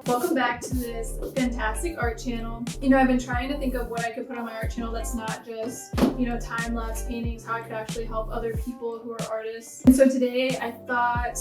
Welcome back to this fantastic art channel. I've been trying to think of what I could put on my art channel that's not just, time-lapse paintings, how I could actually help other people who are artists. And so today I thought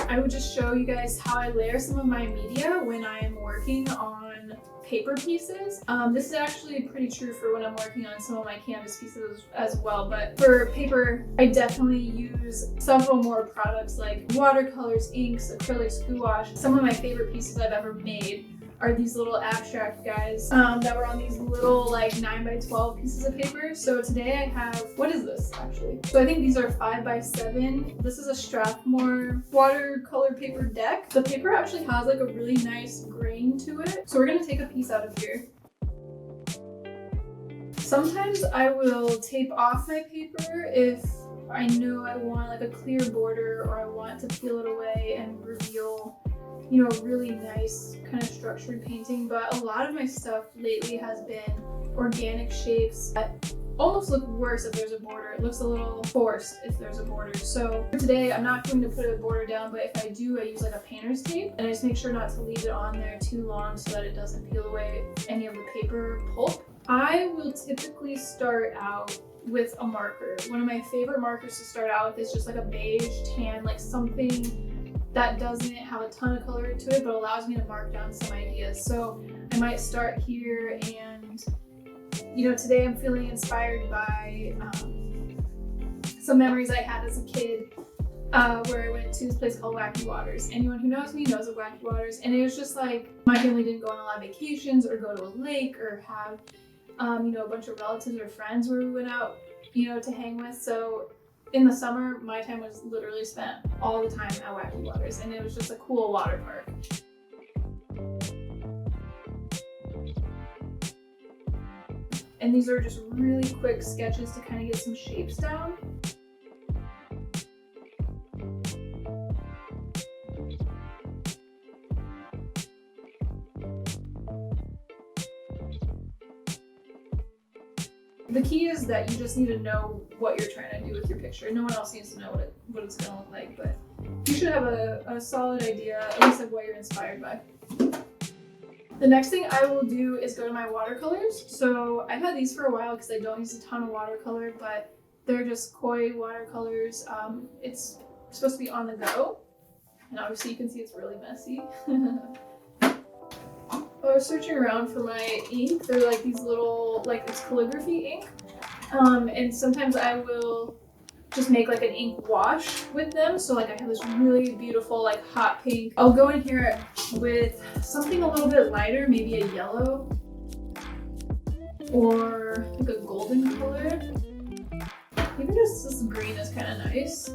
I would just show you guys how I layer some of my media when I am working on paper pieces. This is actually pretty true for when I'm working on some of my canvas pieces as well, but for paper, I definitely use several more products like watercolors, inks, acrylics, gouache. Some of my favorite pieces I've ever made are these little abstract guys that were on these little like 9x12 pieces of paper. So today I have, what is this actually? So I think these are 5x7. This is a Strathmore watercolor paper deck. The paper actually has like a really nice grain to it. So we're gonna take a piece out of here. Sometimes I will tape off my paper if I know I want like a clear border or I want to peel it away and reveal a really nice kind of structured painting, but a lot of my stuff lately has been organic shapes that almost look worse if there's a border. It looks a little forced if there's a border. So for today, I'm not going to put a border down, but if I do, I use like a painter's tape, and I just make sure not to leave it on there too long so that it doesn't peel away any of the paper pulp. I will typically start out with a marker. One of my favorite markers to start out with is just like a beige tan, like something that doesn't have a ton of color to it, but allows me to mark down some ideas. So I might start here, and today I'm feeling inspired by some memories I had as a kid where I went to this place called Wacky Waters. Anyone who knows me knows of Wacky Waters, and it was just like my family didn't go on a lot of vacations or go to a lake or have a bunch of relatives or friends where we went out to hang with. So in the summer, my time was literally spent all the time at Wacky Waters, and it was just a cool water park. And these are just really quick sketches to kind of get some shapes down. The key is that you just need to know what you're trying to do with your picture. No one else needs to know what it's going to look like, but you should have a solid idea, at least of what you're inspired by. The next thing I will do is go to my watercolors. So I've had these for a while because I don't use a ton of watercolor, but they're just koi watercolors. It's supposed to be on the go, and obviously you can see it's really messy. I was searching around for my ink. They're like these little, it's calligraphy ink. And sometimes I will just make like an ink wash with them. So I have this really beautiful hot pink. I'll go in here with something a little bit lighter, maybe a yellow or like a golden color. Even just this green is kind of nice.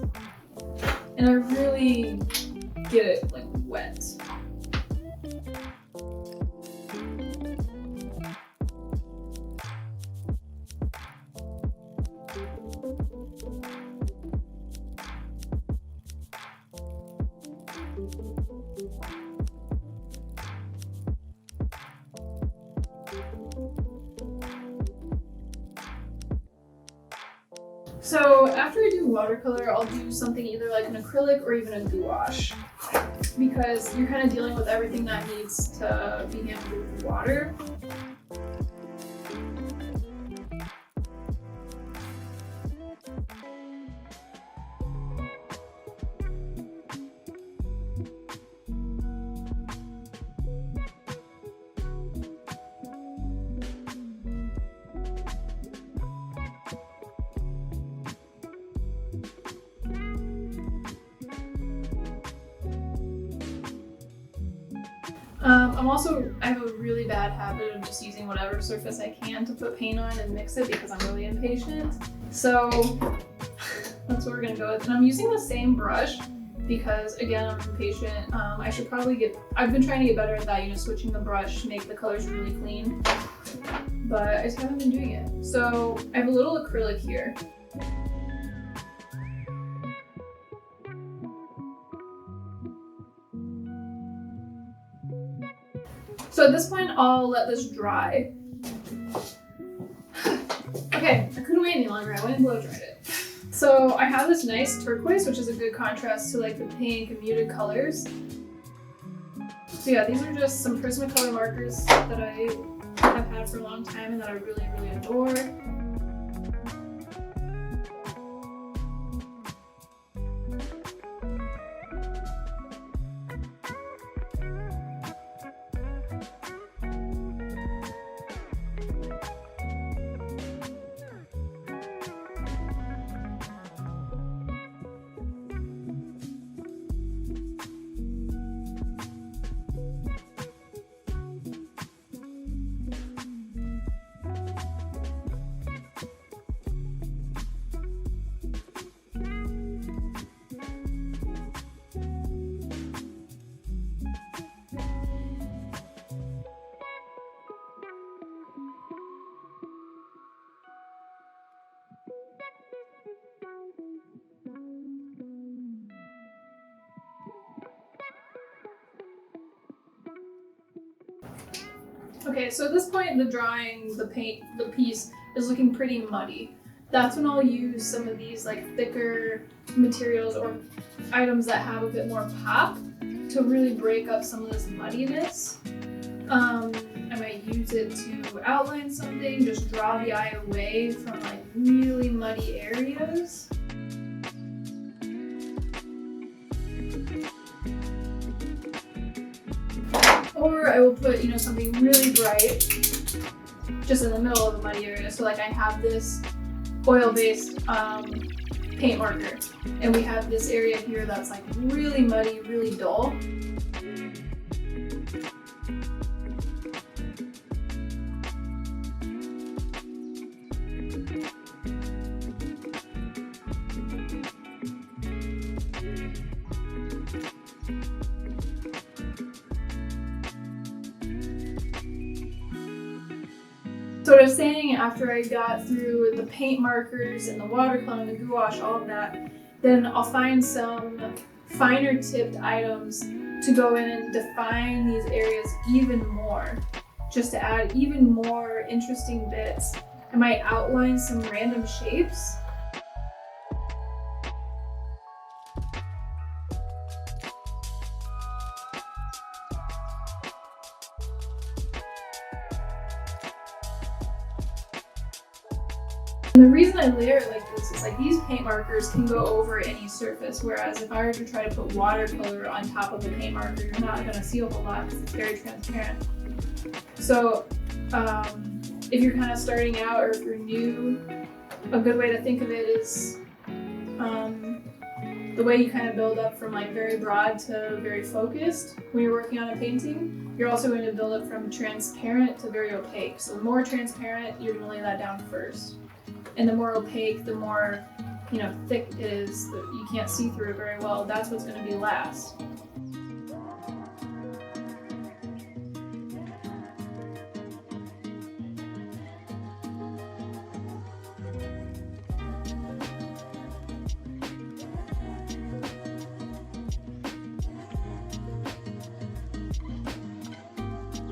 And I really get it wet. So after I do watercolor, I'll do something either like an acrylic or even a gouache, because you're kind of dealing with everything that needs to be handled with water. I have a really bad habit of just using whatever surface I can to put paint on and mix it because I'm really impatient. So that's what we're gonna go with. And I'm using the same brush because again, I'm impatient. I should probably I've been trying to get better at that, switching the brush to make the colors really clean, but I just haven't been doing it. So I have a little acrylic here. So at this point, I'll let this dry. Okay, I couldn't wait any longer. I went and blow dried it. So I have this nice turquoise, which is a good contrast to the pink and muted colors. So yeah, these are just some Prismacolor markers that I have had for a long time and that I really, really adore. Okay, so at this point in the drawing, the piece is looking pretty muddy. That's when I'll use some of these like thicker materials or items that have a bit more pop to really break up some of this muddiness. I might use it to outline something, just draw the eye away from like really muddy areas. Or I will put, something really bright just in the middle of a muddy area. So like I have this oil-based paint marker, and we have this area here that's like really muddy, really dull. So what I was saying, after I got through the paint markers and the watercolor and the gouache, all of that, then I'll find some finer tipped items to go in and define these areas even more, just to add even more interesting bits. I might outline some random shapes. And the reason I layer it like this is like these paint markers can go over any surface, whereas if I were to try to put watercolor on top of the paint marker, you're not going to see a whole lot because it's very transparent. So if you're kind of starting out or if you're new, a good way to think of it is the way you kind of build up from like very broad to very focused when you're working on a painting. You're also going to build up from transparent to very opaque. So the more transparent, you're going to lay that down first. And the more opaque, the more thick it is, that you can't see through it very well. That's what's going to be last.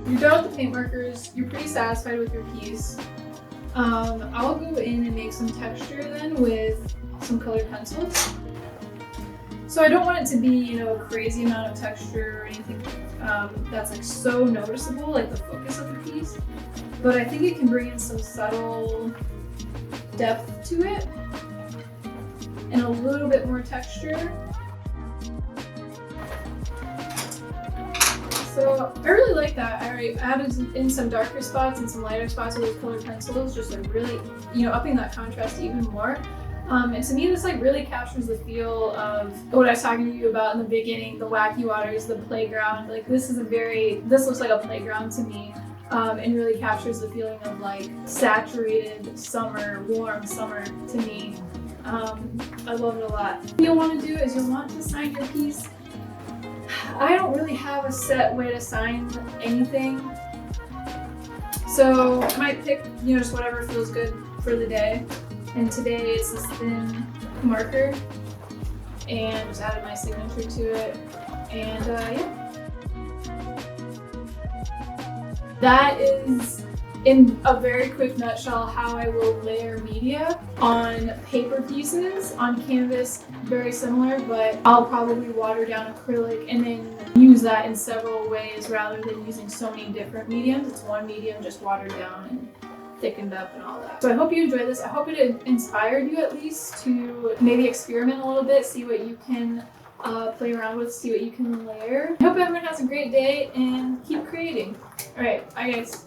You're done with the paint markers. You're pretty satisfied with your piece. I'll go in and make some texture then with some colored pencils. So I don't want it to be, a crazy amount of texture or anything that's like so noticeable, like the focus of the piece. But I think it can bring in some subtle depth to it and a little bit more texture. So I really like that. I added in some darker spots and some lighter spots with those colored pencils, just like really, upping that contrast even more. And to me, this like really captures the feel of what I was talking to you about in the beginning, the wacky waters, the playground. Like this looks like a playground to me, and really captures the feeling of like saturated summer, warm summer to me. I love it a lot. What you'll want to do is you'll want to sign your piece. I don't really have a set way to sign anything, so I might pick, just whatever feels good for the day. And today it's this thin marker, and just added my signature to it, and yeah. That is in a very quick nutshell how I will layer media on paper pieces. On canvas, very similar, but I'll probably water down acrylic and then use that in several ways rather than using so many different mediums. It's one medium just watered down and thickened up and all that. So I hope you enjoyed this. I hope it inspired you at least to maybe experiment a little bit, see what you can play around with, see what you can layer. I hope everyone has a great day and keep creating. All right, bye guys.